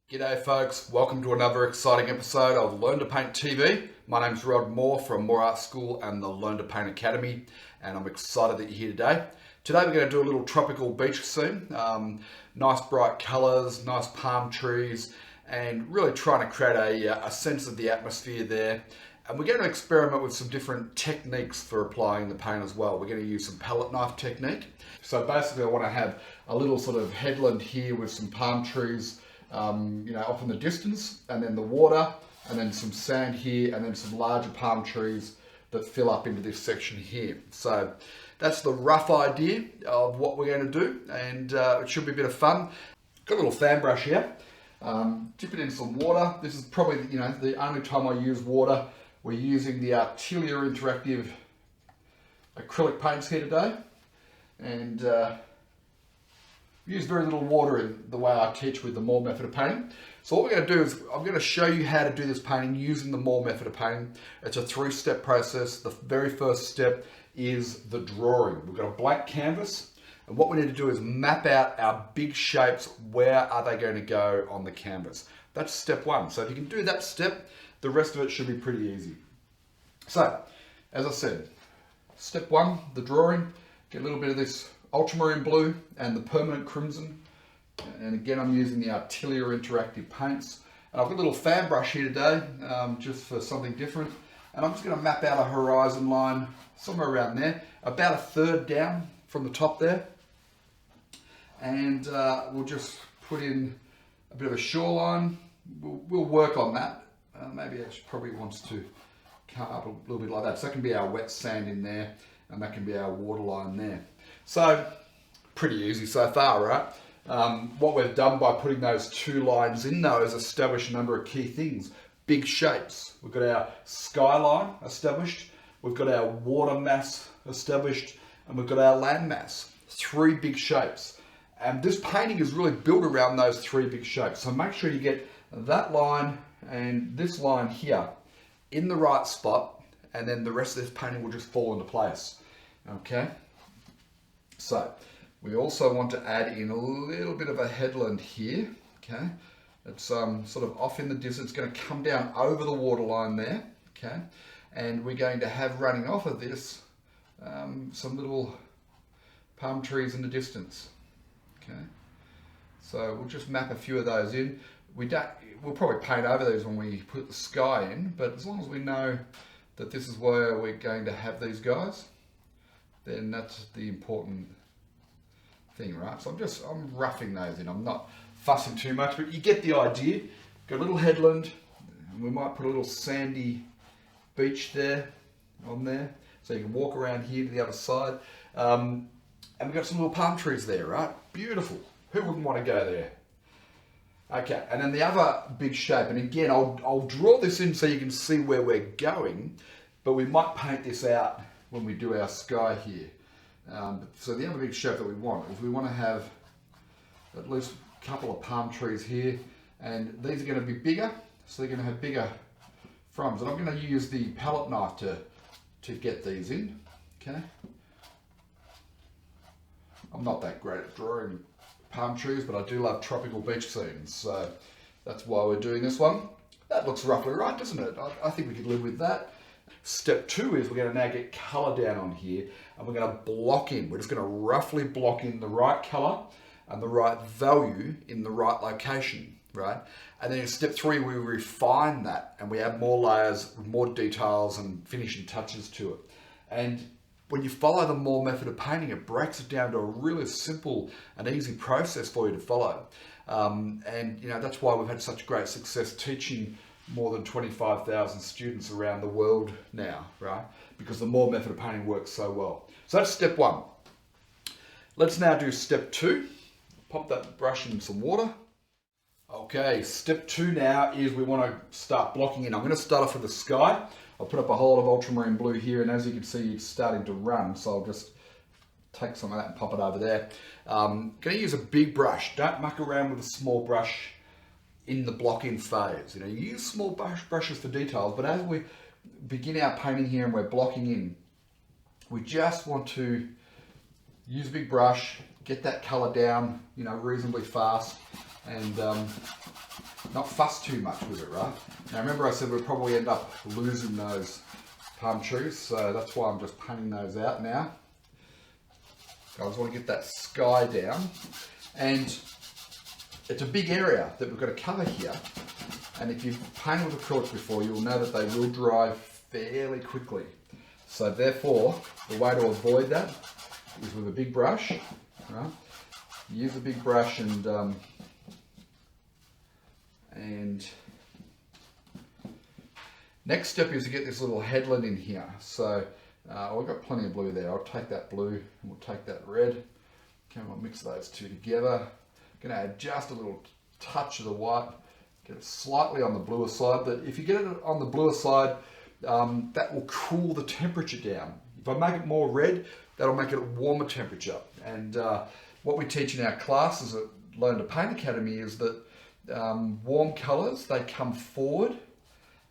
G'day folks, welcome to another exciting episode of Learn to Paint TV. My name's Rod Moore from Moore Art School and the Learn to Paint Academy, and I'm excited that you're here today. Today we're going to do a little tropical beach scene. Nice bright colours, nice palm trees, and really trying to create a sense of the atmosphere there. And we're going to experiment with some different techniques for applying the paint as well. We're going to use some palette knife technique. So basically I want to have a little sort of headland here with some palm trees off in the distance, and then the water, and then some sand here, and then some larger palm trees that fill up into this section here. So that's the rough idea of what we're going to do, and it should be a bit of fun. Got a little fan brush here. Dip it in some water. This is probably the only time I use water. We're using the Acrylic interactive acrylic paints here today, and use very little water in the way I teach with the Moore method of painting. So what we're going to do is I'm going to show you how to do this painting using the Moore method of painting. It's a 3-step process. The very first step is the drawing. We've got a blank canvas, and what we need to do is map out our big shapes. Where are they going to go on the canvas? That's step one. So if you can do that step, the rest of it should be pretty easy. So, as I said, step one, the drawing. Get a little bit of this ultramarine blue and the permanent crimson, and again I'm using the Acrylic interactive paints, and I've got a little fan brush here today just for something different, and I'm just going to map out a horizon line somewhere around there, about a third down from the top there, and we'll just put in a bit of a shoreline. We'll work on that. Maybe it probably wants to come up a little bit like that, so that can be our wet sand in there, and that can be our waterline there. So, pretty easy so far, right? What we've done by putting those two lines in though is establish a number of key things. Big shapes. We've got our skyline established, we've got our water mass established, and we've got our land mass. 3 big shapes. And this painting is really built around those 3 big shapes. So make sure you get that line and this line here in the right spot, and then the rest of this painting will just fall into place. Okay? So, we also want to add in a little bit of a headland here, okay? It's sort of off in the distance, it's going to come down over the waterline there, okay? And we're going to have running off of this some little palm trees in the distance, okay? So we'll just map a few of those in. We'll probably paint over these when we put the sky in, but as long as we know that this is where we're going to have these guys, then that's the important thing, right? So I'm roughing those in. I'm not fussing too much, but you get the idea. Got a little headland, and we might put a little sandy beach there, on there, so you can walk around here to the other side. And we've got some little palm trees there, right? Beautiful. Who wouldn't want to go there? Okay, and then the other big shape, and again, I'll draw this in so you can see where we're going, but we might paint this out when we do our sky here. So the other big shape that we want is we want to have at least a couple of palm trees here, and these are going to be bigger, so they're going to have bigger fronds. And I'm going to use the palette knife to get these in, okay? I'm not that great at drawing palm trees, but I do love tropical beach scenes, so that's why we're doing this one. That looks roughly right, doesn't it? I think we could live with that. Step 2 is we're going to now get colour down on here, and we're going to block in. We're just going to roughly block in the right colour and the right value in the right location, right? And then in step 3 we refine that, and we add more layers, more details and finishing touches to it. And when you follow the Moore method of painting, it breaks it down to a really simple and easy process for you to follow. And that's why we've had such great success teaching more than 25,000 students around the world now, right? Because the Moore method of painting works so well. So that's step 1. Let's now do step 2. Pop that brush in some water. Okay, step 2 now is we want to start blocking in. I'm going to start off with the sky. I'll put up a whole lot of ultramarine blue here, and as you can see, it's starting to run, so I'll just take some of that and pop it over there. Going to use a big brush. Don't muck around with a small brush in the block-in phase. You use small brushes for details, but as we begin our painting here and we're blocking in, we just want to use a big brush, get that colour down, reasonably fast, and not fuss too much with it, right? Now remember I said we'd probably end up losing those palm trees, so that's why I'm just painting those out now. I just want to get that sky down, and it's a big area that we've got to cover here, and if you've painted with acrylics before, you'll know that they will dry fairly quickly. So therefore, the way to avoid that is with a big brush, right? Use a big brush and next step is to get this little headland in here. So we've got plenty of blue there. I'll take that blue and we'll take that red. Okay, we'll mix those two together. Going to add just a little touch of the white. Get it slightly on the bluer side. But if you get it on the bluer side, that will cool the temperature down. If I make it more red, that'll make it a warmer temperature. And what we teach in our classes at Learn to Paint Academy is that warm colours, they come forward,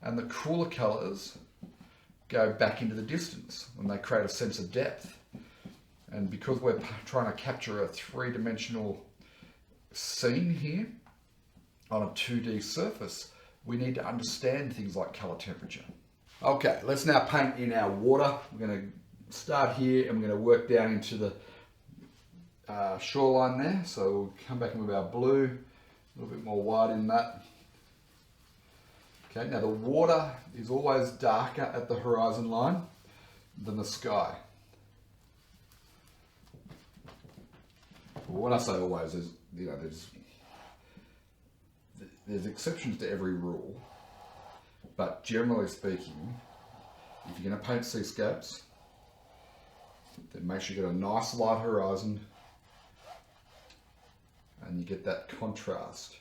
and the cooler colours go back into the distance, and they create a sense of depth. And because we're trying to capture a three-dimensional scene here on a 2D surface, we need to understand things like colour temperature. Okay, let's now paint in our water. We're going to start here and we're going to work down into the shoreline there. So we'll come back in with our blue, a little bit more white in that. Okay, now the water is always darker at the horizon line than the sky. Well, when I say always, there's exceptions to every rule, but generally speaking, if you're going to paint seascapes, then make sure you get a nice light horizon and you get that contrast.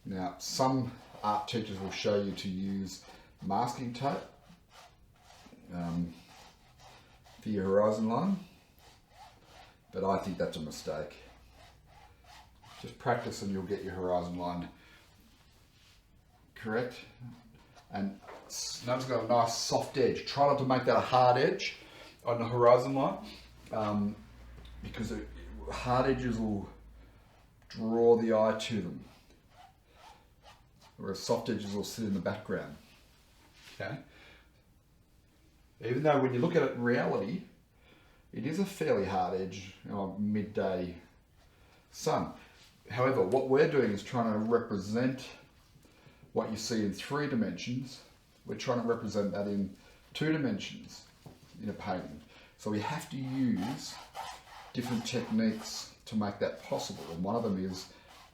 Now, some art teachers will show you to use masking tape for your horizon line, but I think that's a mistake. Just practice and you'll get your horizon line correct. And now it's got a nice soft edge. Try not to make that a hard edge on the horizon line, because hard edges will draw the eye to them, whereas soft edges will sit in the background. Okay. Even though when you look at it in reality, it is a fairly hard edge, midday sun. However, what we're doing is trying to represent what you see in 3 dimensions. We're trying to represent that in 2 dimensions in a painting. So we have to use different techniques to make that possible. And one of them is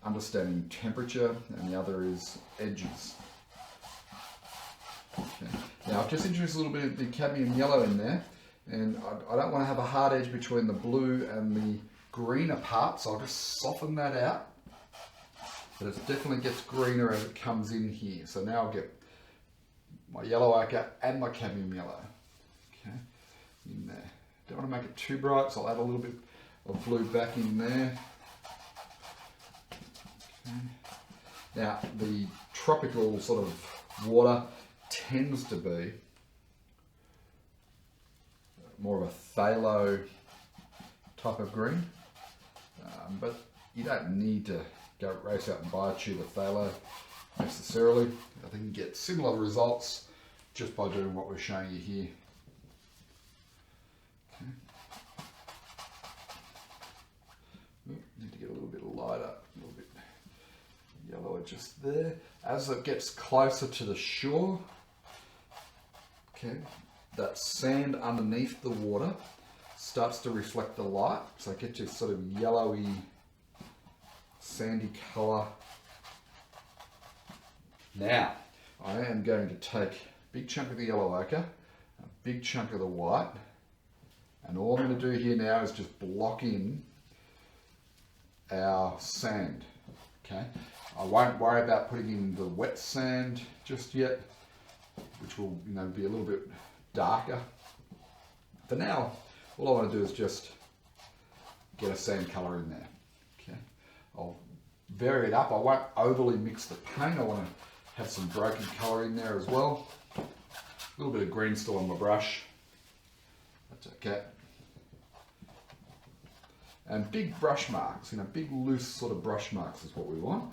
understanding temperature, and the other is edges. Okay. Now I've just introduced a little bit of the cadmium yellow in there, and I don't want to have a hard edge between the blue and the greener part, so I'll just soften that out. But it definitely gets greener as it comes in here. So now I'll get my yellow ochre and my cadmium yellow. Okay, in there. Don't want to make it too bright, so I'll add a little bit of blue back in there. Okay. Now the tropical sort of water tends to be more of a phthalo type of green, but you don't need to go race out and buy a tube of phthalo necessarily. I think you get similar results just by doing what we're showing you here. Okay. Need to get a little bit lighter, a little bit yellower just there. As it gets closer to the shore, okay, that sand underneath the water starts to reflect the light, so it gets this sort of yellowy, sandy colour. Now, I am going to take a big chunk of the yellow ochre, a big chunk of the white, and all I'm going to do here now is just block in our sand. Okay, I won't worry about putting in the wet sand just yet, which will, be a little bit darker. For now, all I want to do is just get a sand colour in there. Okay, I'll vary it up. I won't overly mix the paint. I want to have some broken colour in there as well. A little bit of green still on my brush. That's okay. And big brush marks, big loose sort of brush marks is what we want.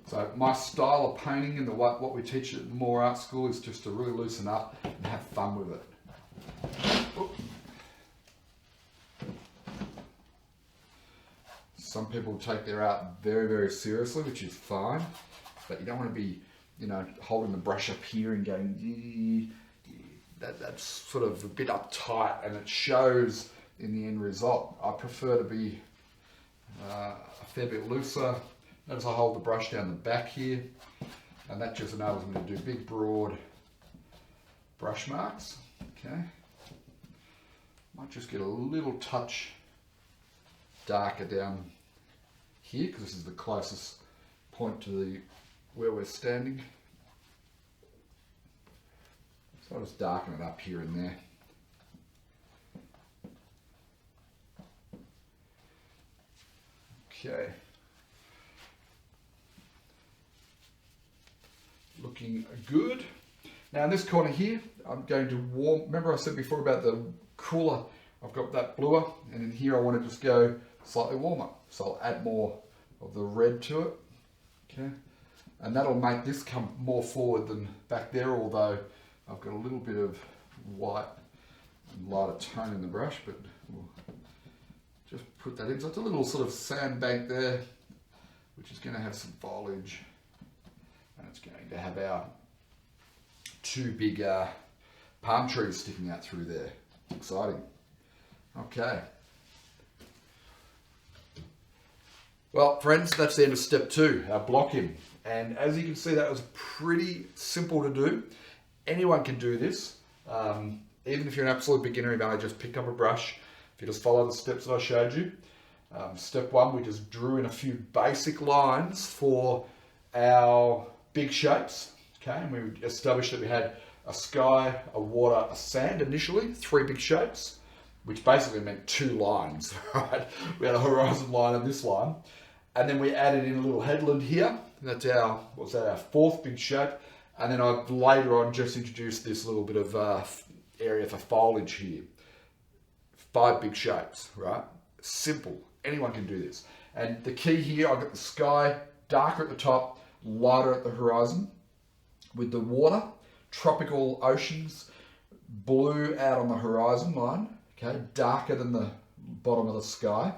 So my style of painting and what we teach at Moore Art School is just to really loosen up and have fun with it. Some people take their art very, very seriously, which is fine, but you don't want to be, holding the brush up here and going, that's sort of a bit uptight, and it shows in the end result. I prefer to be a fair bit looser. Notice I hold the brush down the back here, and that just enables me to do big, broad brush marks. Okay, might just get a little touch darker down here because this is the closest point to where we're standing. So I'll just darken it up here and there. Okay. Looking good. Now in this corner here, I'm going to warm, remember I said before about the cooler, I've got that bluer, and in here I want to just go slightly warmer. So I'll add more of the red to it, okay? And that'll make this come more forward than back there, although I've got a little bit of white and lighter tone in the brush, but we'll just put that in. So it's a little sort of sandbank there, which is going to have some foliage. And it's going to have our two big palm trees sticking out through there. Exciting. Okay. Well, friends, that's the end of step 2, our blocking. And as you can see, that was pretty simple to do. Anyone can do this. Even if you're an absolute beginner, you may just pick up a brush. If you just follow the steps that I showed you. Step 1, we just drew in a few basic lines for our big shapes, okay, and we established that we had a sky, a water, a sand initially, 3 big shapes, which basically meant 2 lines, right? We had a horizon line and this line, and then we added in a little headland here. That's our 4th big shape, and then I've later on just introduced this little bit of area for foliage here. 5 big shapes, right? Simple, anyone can do this. And the key here, I've got the sky darker at the top, lighter at the horizon, with the water, tropical oceans, blue out on the horizon line, okay, darker than the bottom of the sky.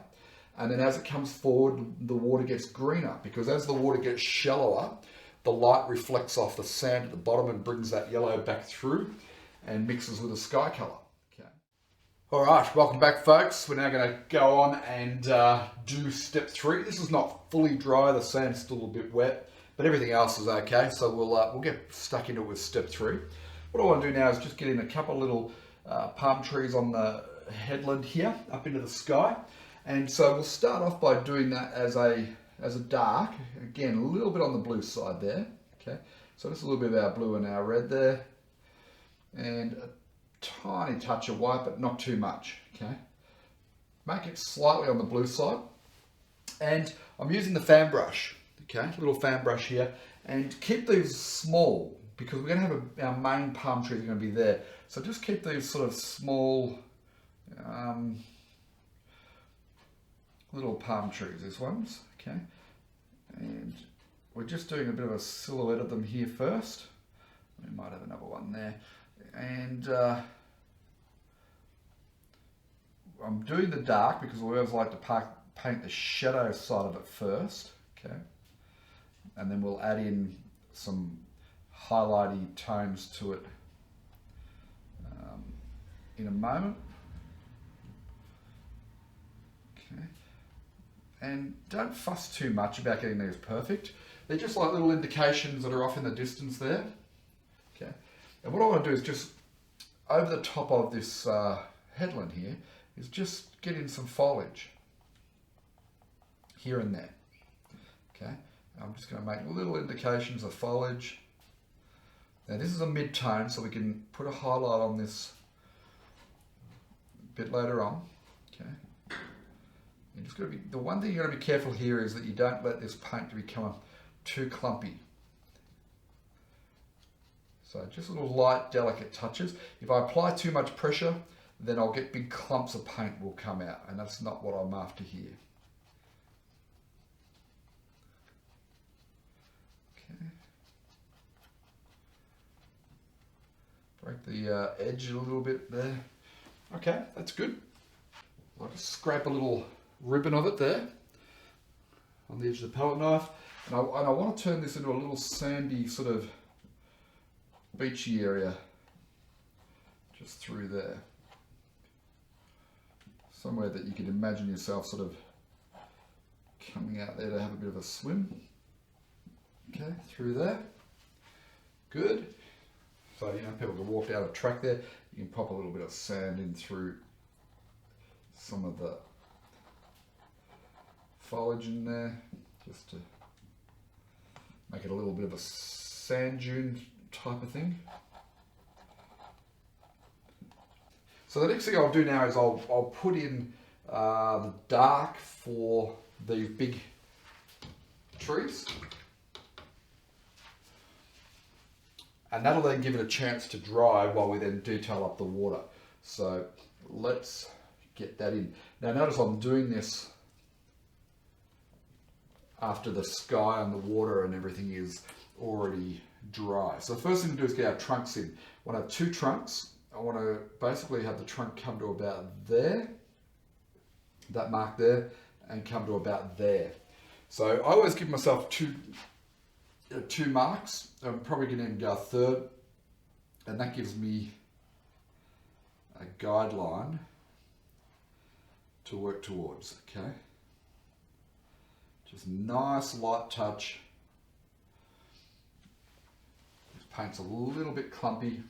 And then as it comes forward, the water gets greener, because as the water gets shallower, the light reflects off the sand at the bottom and brings that yellow back through and mixes with the sky colour. Okay. All right, welcome back, folks. We're now going to go on and do step 3. This is not fully dry, the sand's still a bit wet, but everything else is okay, so we'll get stuck into it with step 3. What I want to do now is just get in a couple of little palm trees on the headland here, up into the sky. And so we'll start off by doing that as a dark, again, a little bit on the blue side there, okay? So just a little bit of our blue and our red there, and a tiny touch of white, but not too much, okay? Make it slightly on the blue side. And I'm using the fan brush. Okay, little fan brush here, and keep these small because we're going to have our main palm trees are going to be there. So just keep these sort of small little palm trees, these ones, okay? And we're just doing a bit of a silhouette of them here first. We might have another one there. And I'm doing the dark because we always like to paint the shadow side of it first, okay? And then we'll add in some highlighty tones to it in a moment. Okay. And don't fuss too much about getting these perfect. They're just like little indications that are off in the distance there. Okay. And what I want to do is just over the top of this headland here is just get in some foliage here and there. Okay. I'm just going to make little indications of foliage. Now this is a mid-tone, so we can put a highlight on this a bit later on. Okay. You just got to be, the one thing you got to be careful here is that you don't let this paint become too clumpy. So just little light, delicate touches. If I apply too much pressure, then I'll get big clumps of paint will come out, and that's not what I'm after here. Okay. Break the edge a little bit there. Okay, that's good. I'll just scrape a little ribbon of it there on the edge of the palette knife, and I want to turn this into a little sandy sort of beachy area just through there, somewhere that you can imagine yourself sort of coming out there to have a bit of a swim. Okay, through there, good. So you know, people can walk down a track there, you can pop a little bit of sand in through some of the foliage in there, just to make it a little bit of a sand dune type of thing. So the next thing I'll do now is I'll put in the dark for these big trees, and that'll then give it a chance to dry while we then detail up the water. So let's get that in. Now notice I'm doing this after the sky and the water and everything is already dry. So the first thing to do is get our trunks in. I want to have two trunks. I want to basically have the trunk come to about there, that mark there, and come to about there. So I always give myself two marks. I'm probably going to go a third, and that gives me a guideline to work towards. Okay, just nice light touch. This paint's a little bit clumpy,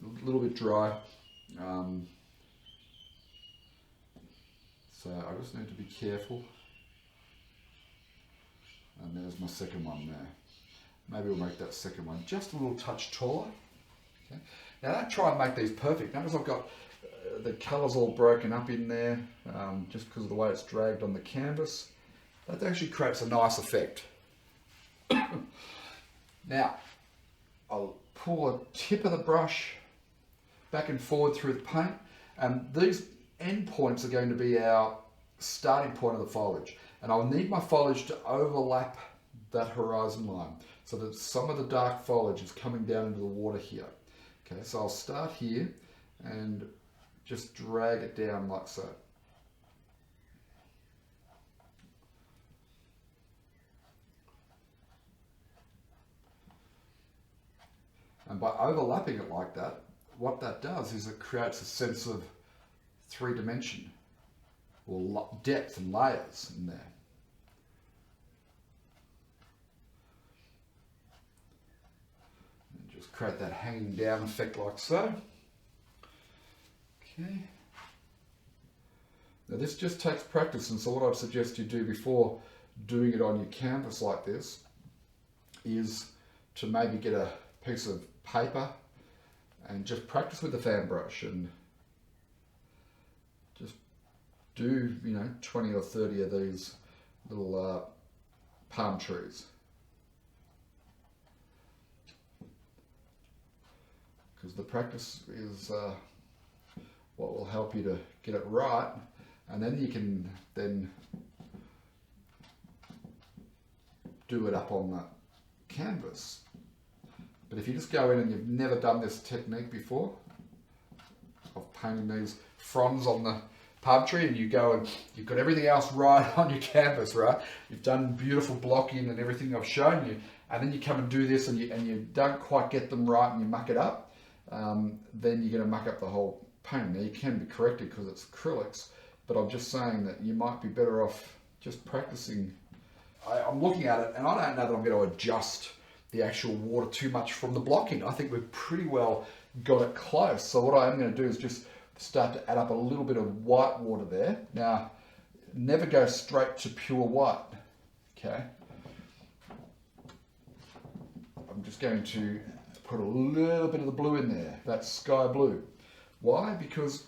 a little bit dry, so I just need to be careful. And there's my second one there. Maybe we'll make that second one just a little touch taller. Okay. Now don't try and make these perfect. Notice I've got the colours all broken up in there, just because of the way it's dragged on the canvas. That actually creates a nice effect. Now, I'll pull a tip of the brush back and forward through the paint, and these end points are going to be our starting point of the foliage. And I'll need my foliage to overlap that horizon line so that some of the dark foliage is coming down into the water here. Okay, so I'll start here and just drag it down like so. And by overlapping it like that, what that does is it creates a sense of three dimension, or depth and layers in there. And just create that hanging down effect like so. Okay. Now this just takes practice, and so what I'd suggest you do before doing it on your canvas like this is to maybe get a piece of paper and just practice with the fan brush and just do, 20 or 30 of these little palm trees. Because the practice is what will help you to get it right, and then you can then do it up on the canvas. But if you just go in and you've never done this technique before of painting these fronds on the palm tree, and you go and you've got everything else right on your canvas, right? You've done beautiful blocking and everything I've shown you, and then you come and do this and you don't quite get them right and you muck it up, then you're going to muck up the whole painting. Now you can be corrected because it's acrylics, but I'm just saying that you might be better off just practicing. I'm looking at it and I don't know that I'm going to adjust the actual water too much from the blocking. I think we've pretty well got it close. So what I am going to do is just start to add up a little bit of white water there. Now, never go straight to pure white, okay? I'm just going to put a little bit of the blue in there, that sky blue. Why? Because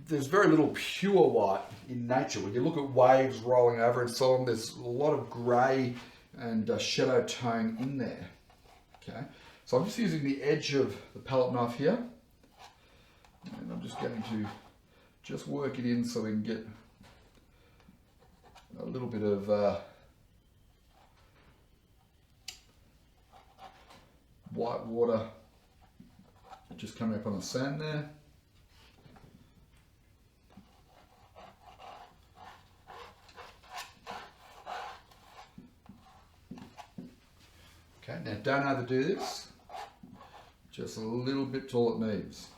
there's very little pure white in nature. When you look at waves rolling over and so on, there's a lot of grey and shadow tone in there. Okay, so I'm just using the edge of the palette knife here, and I'm just going to just work it in so we can get a little bit of white water just coming up on the sand there. Okay, now don't overdo this, just a little bit's all it needs.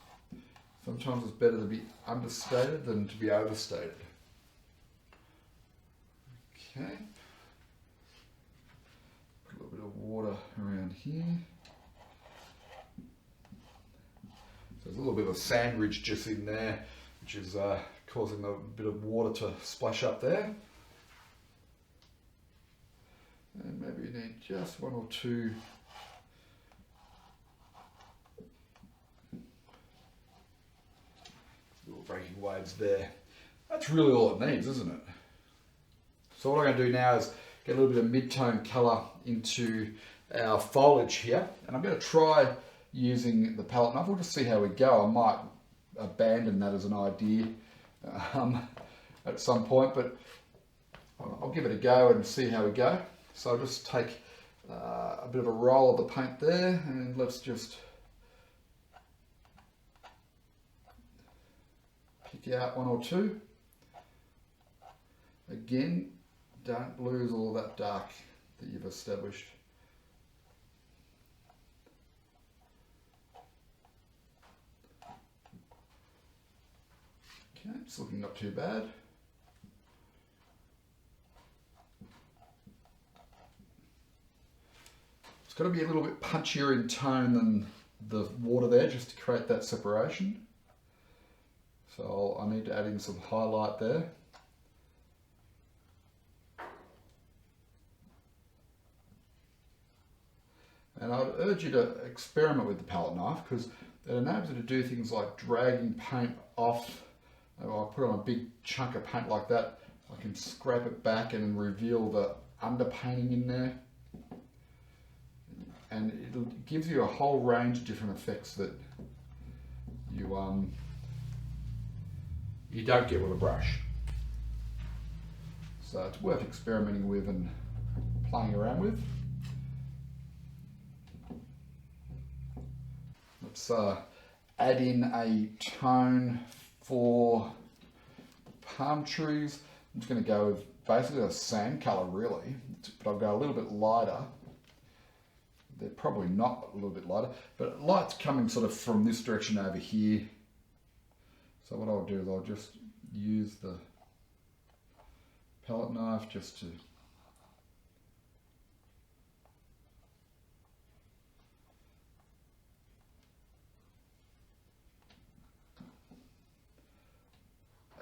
Sometimes it's better to be understated than to be overstated. Okay, put a little bit of water around here. So there's a little bit of a sand ridge just in there, which is causing a bit of water to splash up there. And maybe you need just one or two little breaking waves there. That's really all it needs, isn't it? So what I'm going to do now is get a little bit of mid-tone colour into our foliage here, and I'm going to try using the palette knife. We'll just see how we go. I might abandon that as an idea at some point, but I'll give it a go and see how we go. So I'll just take a bit of a roll of the paint there, and let's just pick out one or two. Again, don't lose all that dark that you've established. Okay, it's looking not too bad. It's got to be a little bit punchier in tone than the water there, just to create that separation. So I need to add in some highlight there. And I'd urge you to experiment with the palette knife, because it enables you to do things like dragging paint off. I put on a big chunk of paint like that, I can scrape it back and reveal the underpainting in there. And it gives you a whole range of different effects that you don't get with a brush. So it's worth experimenting with and playing around with. Let's add in a tone for palm trees. I'm just going to go with basically a sand colour really, but I'll go a little bit lighter. They're probably not a little bit lighter, but light's coming sort of from this direction over here. So what I'll do is I'll just use the palette knife just to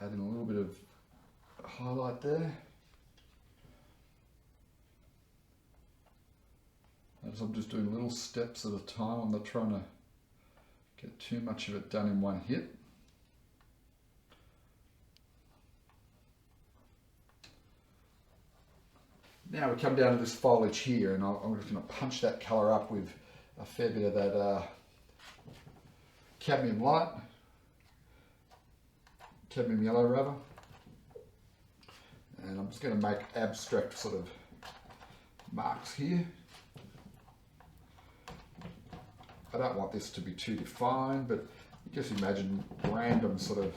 add in a little bit of highlight there. As I'm just doing little steps at a time, I'm not trying to get too much of it done in one hit. Now we come down to this foliage here, and I'm just going to punch that colour up with a fair bit of that cadmium light, cadmium yellow rather, and I'm just going to make abstract sort of marks here. I don't want this to be too defined, but just imagine random sort of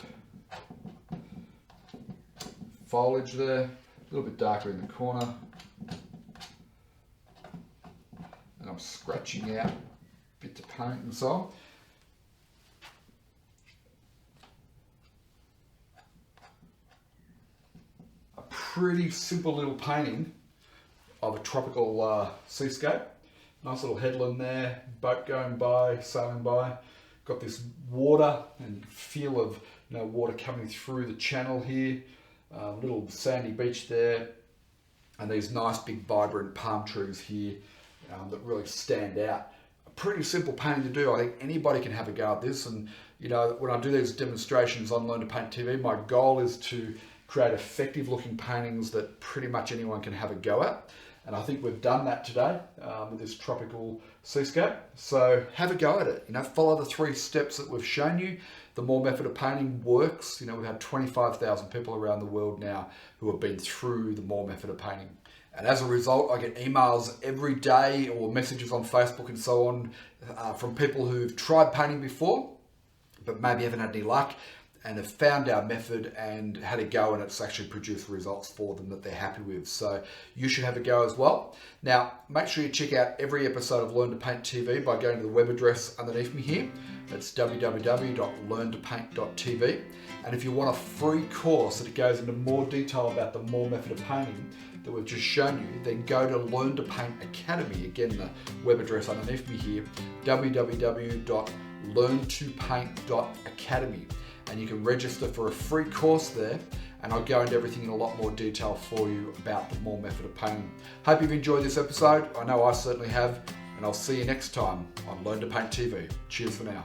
foliage there, a little bit darker in the corner. And I'm scratching out bits of paint and so on. A pretty simple little painting of a tropical seascape. Nice little headland there, boat going by, sailing by. Got this water and feel of water coming through the channel here. Little sandy beach there, and these nice big vibrant palm trees here that really stand out. pretty simple painting to do. I think anybody can have a go at this. And you know, when I do these demonstrations on Learn to Paint TV, my goal is to create effective looking paintings that pretty much anyone can have a go at. And I think we've done that today with this tropical seascape. So have a go at it. You know, follow the 3 steps that we've shown you. The Moore method of painting works. You know, we've had 25,000 people around the world now who have been through the Moore method of painting. And as a result, I get emails every day or messages on Facebook and so on from people who've tried painting before, but maybe haven't had any luck, and have found our method and had a go, and it's actually produced results for them that they're happy with. So you should have a go as well. Now, make sure you check out every episode of Learn to Paint TV by going to the web address underneath me here. That's www.learntopaint.tv. And if you want a free course that goes into more detail about the Moore method of painting that we've just shown you, then go to Learn to Paint Academy. Again, the web address underneath me here, www.learntopaint.academy. And you can register for a free course there, and I'll go into everything in a lot more detail for you about the Moore method of painting. Hope you've enjoyed this episode. I know I certainly have, and I'll see you next time on Learn to Paint TV. Cheers for now.